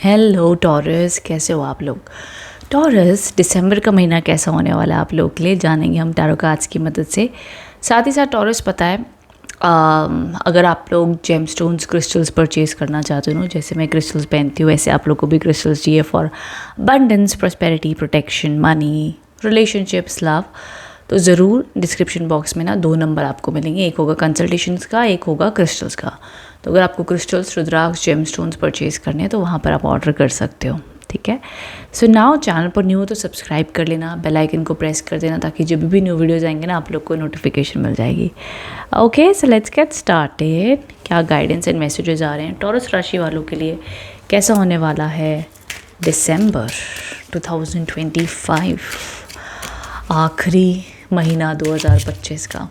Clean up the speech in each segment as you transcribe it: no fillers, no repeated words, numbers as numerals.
Hello taurus, कैसे हो आप लोग। टॉरस, दिसंबर का महीना कैसा होने वाला है आप लोग के लिए जानेंगे हम टैरो कार्ड्स की मदद से। साथ ही साथ टॉरस पता है अगर आप लोग जेमस्टोन्स क्रिस्टल्स परचेज़ करना चाहते हो, जैसे मैं क्रिस्टल्स पहनती हूँ वैसे आप लोग को भी क्रिस्टल्स चाहिए for abundance, prosperity, protection, money, relationships, love, तो ज़रूर डिस्क्रिप्शन बॉक्स में ना 2 नंबर आपको मिलेंगे। एक होगा कंसल्टेशंस का, एक होगा क्रिस्टल्स का। तो अगर आपको क्रिस्टल्स, रुद्राक्ष, जेमस्टोन्स परचेज़ करने हैं तो वहाँ पर आप ऑर्डर कर सकते हो, ठीक है। सो नाउ चैनल पर न्यू हो तो सब्सक्राइब कर लेना, बेल आइकन को प्रेस कर देना ताकि जब भी न्यू वीडियोज़ आएंगे ना आप लोग को नोटिफिकेशन मिल जाएगी। Okay, so let's get started. क्या गाइडेंस एंड मैसेजेस आ रहे हैं टॉरस राशि वालों के लिए, कैसा होने वाला है दिसंबर 2025, आखिरी महीना 2025 का।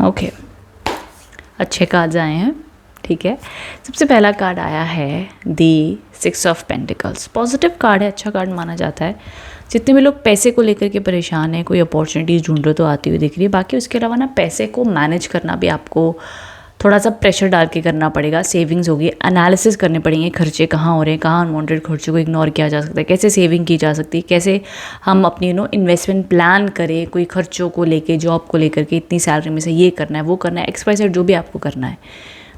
ओके, अच्छे कार्ड्स आए हैं, ठीक है। सबसे पहला कार्ड आया है दी 6 ऑफ पेंटिकल्स। पॉजिटिव कार्ड है, अच्छा कार्ड माना जाता है। जितने भी लोग पैसे को लेकर के परेशान हैं, कोई अपॉर्चुनिटीज़ ढूंढ रहे तो आती हुई दिख रही है। बाकी उसके अलावा ना पैसे को मैनेज करना भी आपको थोड़ा सा प्रेशर डाल के करना पड़ेगा। सेविंग्स होगी, एनालिसिस करने पड़ेंगे, खर्चे कहाँ हो रहे हैं, कहाँ अनवांटेड खर्चों को इग्नोर किया जा सकता है, कैसे सेविंग की जा सकती है, कैसे हम अपनी इन्वेस्टमेंट प्लान करें, कोई खर्चों को लेके, जॉब को लेकर के, इतनी सैलरी में से ये करना है, वो करना है, XYZ जो भी आपको करना है,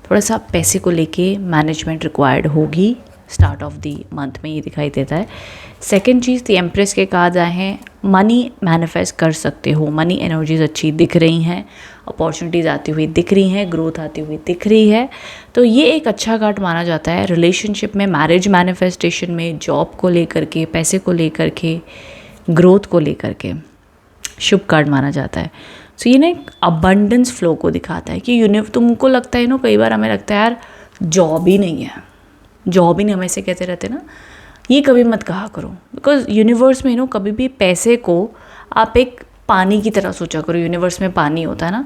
थोड़ा सा पैसे को लेके मैनेजमेंट रिक्वायर्ड होगी स्टार्ट ऑफ दी मंथ में, ये दिखाई देता है। सेकेंड चीज़, द एम्प्रेस के कार्ड आए हैं। मनी मैनिफेस्ट कर सकते हो, मनी एनर्जीज अच्छी दिख रही हैं, अपॉर्चुनिटीज़ आती हुई दिख रही हैं, ग्रोथ आती हुई दिख रही है, तो ये एक अच्छा कार्ड माना जाता है। रिलेशनशिप में, मैरिज मैनिफेस्टेशन में, जॉब को लेकर के, पैसे को लेकर के, ग्रोथ को लेकर के शुभ कार्ड माना जाता है। सो ये ना एक अबंडेंस फ्लो को दिखाता है कि तुमको लगता है कई बार हमें लगता है यार जॉब ही नहीं है, जॉब ही नहीं, हम ऐसे कहते रहते ना, ये कभी मत कहा करो। बिकॉज यूनिवर्स में कभी भी पैसे को आप एक पानी की तरह सोचा करो। यूनिवर्स में पानी होता है ना,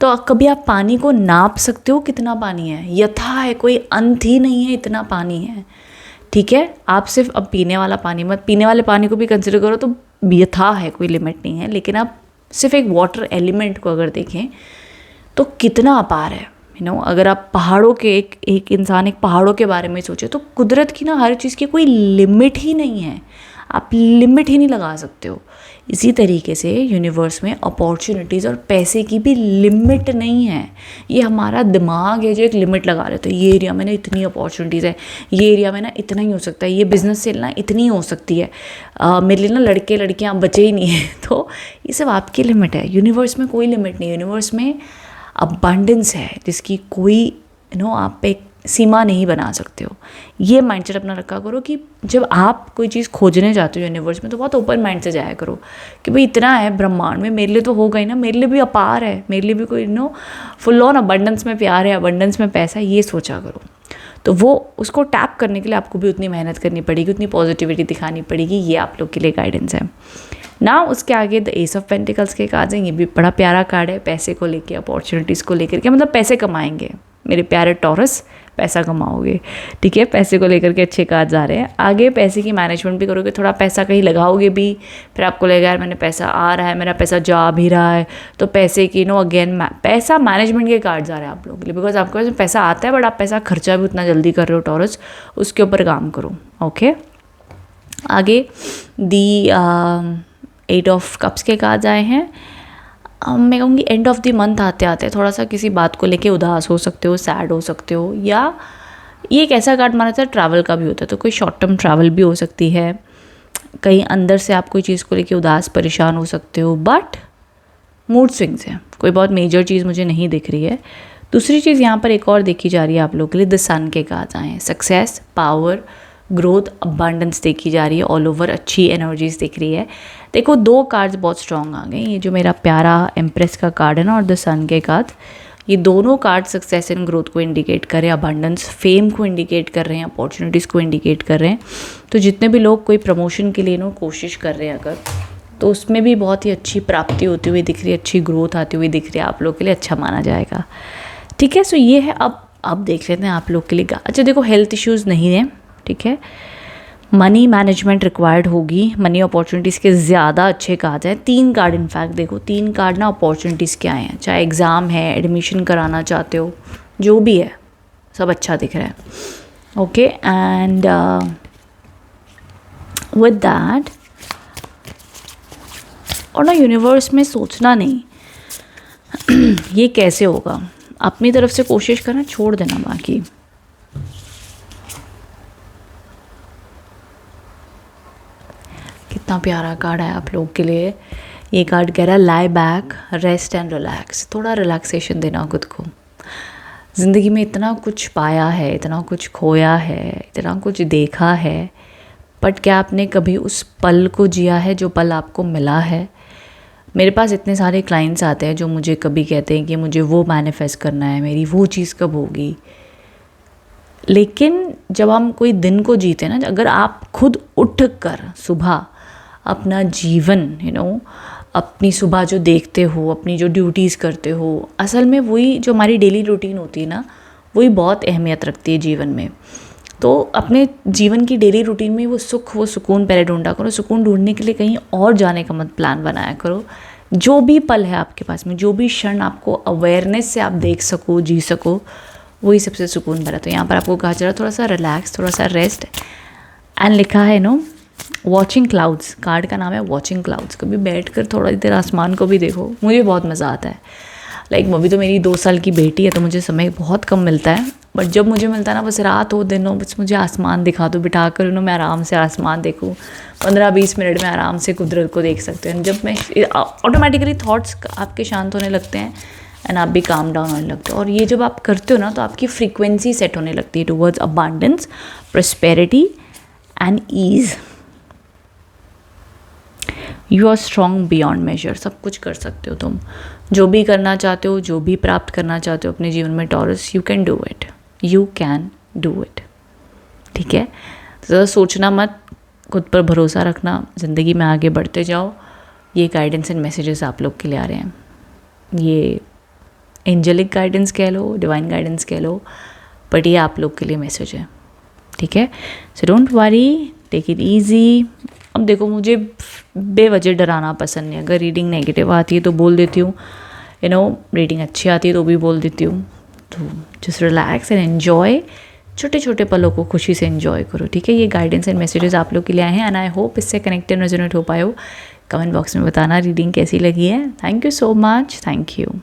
तो कभी आप पानी को नाप सकते हो कितना पानी है, यथा है, कोई अंत ही नहीं है, इतना पानी है, ठीक है। आप सिर्फ अब पीने वाला पानी मत, पीने वाले पानी को भी कंसिडर करो तो यथा है, कोई लिमिट नहीं है, लेकिन आप सिर्फ एक वाटर एलिमेंट को अगर देखें तो कितना अपार है। अगर आप पहाड़ों के एक इंसान एक पहाड़ों के बारे में सोचे तो कुदरत की ना हर चीज़ की कोई लिमिट ही नहीं है, आप लिमिट ही नहीं लगा सकते हो। इसी तरीके से यूनिवर्स में अपॉर्चुनिटीज़ और पैसे की भी लिमिट नहीं है। ये हमारा दिमाग है जो एक लिमिट लगा रहे तो ये एरिया में ना इतनी अपॉर्चुनिटीज़ है, ये एरिया में ना इतना ही हो सकता है, ये बिज़नेस से ना इतनी हो सकती है, मेरे लिए ना लड़के लड़कियाँ बचे ही नहीं हैं। तो ये सब आपकी लिमिट है, यूनिवर्स में कोई लिमिट नहीं। यूनिवर्स में अबंडेंस है जिसकी कोई आप एक सीमा नहीं बना सकते हो। ये माइंडसेट अपना रखा करो कि जब आप कोई चीज़ खोजने जाते हो यूनिवर्स में तो बहुत ओपन माइंड से जाया करो कि भाई इतना है ब्रह्मांड में, मेरे लिए तो होगा ही ना, मेरे लिए भी अपार है, मेरे लिए भी कोई फुल ऑन अबंडेंस में प्यार है, अबंडेंस में पैसा है, ये सोचा करो। तो वो उसको टैप करने के लिए आपको भी उतनी मेहनत करनी पड़ेगी, उतनी पॉजिटिविटी दिखानी पड़ेगी। ये आप लोग के लिए गाइडेंस है ना। उसके आगे द एस ऑफ पेंटिकल्स के कार्ड हैं, ये भी बड़ा प्यारा कार्ड है। पैसे को लेके, अपॉर्चुनिटीज़ को लेकर के, मतलब पैसे कमाएंगे मेरे प्यारे टॉरस, पैसा कमाओगे, ठीक है। पैसे को लेकर के अच्छे कार्ड्स आ रहे हैं। आगे पैसे की मैनेजमेंट भी करोगे, थोड़ा पैसा कहीं लगाओगे भी, फिर आपको लगेगा यार मैंने पैसा आ रहा है, मेरा पैसा जा भी रहा है, तो पैसे की अगेन पैसा मैनेजमेंट के कार्ड्स आ रहे हैं आप लोगों के लिए। बिकॉज आपके पास पैसा आता है बट आप पैसा खर्चा भी उतना जल्दी कर रहे हो टॉरस, उसके ऊपर काम करो, ओके। आगे दी 8 ऑफ कप्स के कार्ड्स आए हैं। मैं कहूँगी एंड ऑफ द मंथ आते आते थोड़ा सा किसी बात को लेके उदास हो सकते हो, सैड हो सकते हो, या ये एक ऐसा कार्ड माना जाता है ट्रैवल का भी होता है, तो कोई शॉर्ट टर्म ट्रैवल भी हो सकती है, कहीं अंदर से आप कोई चीज़ को लेके उदास परेशान हो सकते हो, बट मूड स्विंग्स है, कोई बहुत मेजर चीज़ मुझे नहीं दिख रही है। दूसरी चीज़ यहाँ पर एक और देखी जा रही है आप लोगों के लिए, द सन के कार्ड्स आए हैं। सक्सेस, पावर, ग्रोथ, अबंडेंस देखी जा रही है, ऑल ओवर अच्छी एनर्जीज दिख रही है। देखो 2 कार्ड्स बहुत स्ट्रॉन्ग आ गए, ये जो मेरा प्यारा एम्प्रेस का कार्ड है ना और द सन के कार्ड, ये दोनों कार्ड सक्सेस एंड ग्रोथ को इंडिकेट कर रहे हैं, अबंडेंस, फेम को इंडिकेट कर रहे हैं, अपॉर्चुनिटीज़ को इंडिकेट कर रहे हैं। तो जितने भी लोग कोई प्रमोशन के लिए कोशिश कर रहे हैं अगर, तो उसमें भी बहुत ही अच्छी प्राप्ति होती हुई दिख रही है, अच्छी ग्रोथ आती हुई दिख रही है, आप लोग के लिए अच्छा माना जाएगा, ठीक है, सो ये है। अब देख लेते हैं आप लोग के लिए। अच्छा देखो, हेल्थ इश्यूज़ नहीं है, ठीक है। मनी मैनेजमेंट रिक्वायर्ड होगी, मनी अपॉर्चुनिटीज़ के ज़्यादा अच्छे कार्ड हैं। 3 कार्ड इनफैक्ट देखो, 3 कार्ड ना अपॉर्चुनिटीज़ के आए हैं। चाहे एग्ज़ाम है, एडमिशन कराना चाहते हो, जो भी है, सब अच्छा दिख रहा है। ओके, एंड विद दैट, और ना यूनिवर्स में सोचना नहीं ये कैसे होगा, अपनी तरफ से कोशिश करना, छोड़ देना बाकी। कितना प्यारा कार्ड है आप लोगों के लिए। ये कार्ड कह रहा है लाई बैक, रेस्ट एंड रिलैक्स। थोड़ा रिलैक्सेशन देना खुद को। ज़िंदगी में इतना कुछ पाया है, इतना कुछ खोया है, इतना कुछ देखा है, बट क्या आपने कभी उस पल को जिया है जो पल आपको मिला है? मेरे पास इतने सारे क्लाइंट्स आते हैं जो मुझे कभी कहते हैं कि मुझे वो मैनिफेस्ट करना है, मेरी वो चीज़ कब होगी। लेकिन जब हम कोई दिन को जीते ना, अगर आप खुद उठ कर सुबह अपना जीवन अपनी सुबह जो देखते हो, अपनी जो ड्यूटीज़ करते हो, असल में वही जो हमारी डेली रूटीन होती है ना, वही बहुत अहमियत रखती है जीवन में। तो अपने जीवन की डेली रूटीन में वो सुख, वो सुकून पहले ढूंढा करो। सुकून ढूंढने के लिए कहीं और जाने का मत प्लान बनाया करो। जो भी पल है आपके पास में, जो भी क्षण आपको अवेयरनेस से आप देख सको, जी सको, वही सबसे सुकून भरा। तो यहाँ पर आपको कहा जा रहा है थोड़ा सा रिलैक्स, थोड़ा सा रेस्ट। एंड लिखा है वॉचिंग क्लाउड्स। कार्ड का नाम है वॉचिंग क्लाउड्स। कभी बैठ कर थोड़ा देर आसमान को भी देखो, मुझे बहुत मज़ा आता है। अभी तो मेरी 2 साल की बेटी है, तो मुझे समय बहुत कम मिलता है, बट जब मुझे मिलता है ना, बस रात हो दिन हो, बस मुझे आसमान दिखा दो, बिठा कर मैं आराम से आसमान देखूँ। 15-20 मिनट में आराम से कुदरत को देख सकते हैं। जब मैं ऑटोमेटिकली थॉट्स आपके शांत होने लगते हैं एंड आप भी काम डाउन होने लगते हो। और ये जब आप करते हो ना, तो आपकी फ्रीक्वेंसी सेट होने लगती है towards abundance, prosperity and ease. You are strong beyond measure. सब कुछ कर सकते हो तुम, जो भी करना चाहते हो, जो भी प्राप्त करना चाहते हो अपने जीवन में taurus, you can do it, you can do it. ठीक है, ज़्यादा सोचना मत, खुद पर भरोसा रखना, ज़िंदगी में आगे बढ़ते जाओ। ये गाइडेंस एंड मैसेजेस आप लोग के लिए आ रहे हैं। ये एंजेलिक गाइडेंस कह लो, डिवाइन गाइडेंस कह लो, बट ये आप लोग के लिए मैसेज है। ठीक है, so don't worry, take it easy. अब देखो, मुझे बेवजह डराना पसंद नहीं। अगर रीडिंग नेगेटिव आती है तो बोल देती हूँ, रीडिंग अच्छी आती है तो भी बोल देती हूँ। तो जस्ट रिलैक्स एंड एन्जॉय, छोटे छोटे पलों को खुशी से एंजॉय करो। ठीक है, ये गाइडेंस एंड मैसेजेस आप लोग के लिए आए हैं, एंड आई होप इससे कनेक्टेड रेजोनेट हो पाए हो। कमेंट बॉक्स में बताना रीडिंग कैसी लगी है। Thank you so much, thank you.